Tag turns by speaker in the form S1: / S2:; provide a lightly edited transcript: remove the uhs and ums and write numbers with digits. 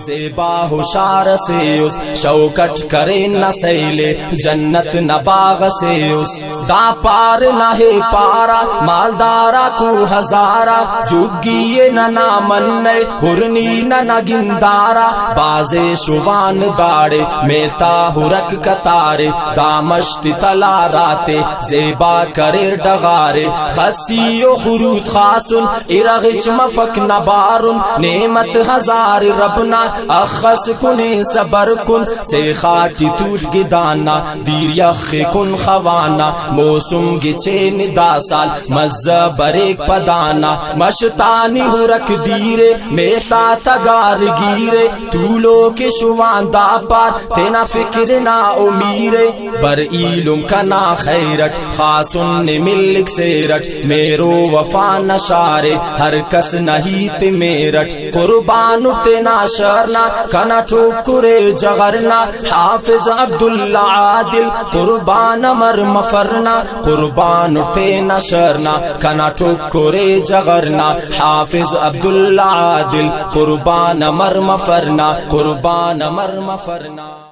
S1: زیبا ہوشار سے اس شوکت کرے نہ سیلے جنت نہ باغ سے اس دا پار نہ ہے پارا مالدارا کو ہزارا جگیے نہ نامنے ہرنی نہ گندارا بازے شوان داڑے میتا ہرک کتارے دامشت تلا راتے زیبا کرے ڈغارے خسی و خروط خاسن ارغچ مفک نبارن نعمت ہزار ربنا اخس کنے صبر کن سے خاٹی ٹوٹ گدانا دیر یخ کن خوانا موسم گچے ندا سال مزہ بریک پدانا مشتانی ہرک دیرے میتا تگار گیرے طولو کے شوان دا پار تینا فکر نا امیرے بر ایلم کنا خیرت خاصن ملک سیرت میرو وفا نشارے ہر کس نہیں میرٹ قربان تینا شرنا کنا ٹھوکرے جغرنا حافظ عبداللہ عادل قربان مر مفرنا قربان تینا شرنا کنا ٹھوکرے جغرنا حافظ عبداللہ عادل قربان مر مفرنا قربان مر مفرنا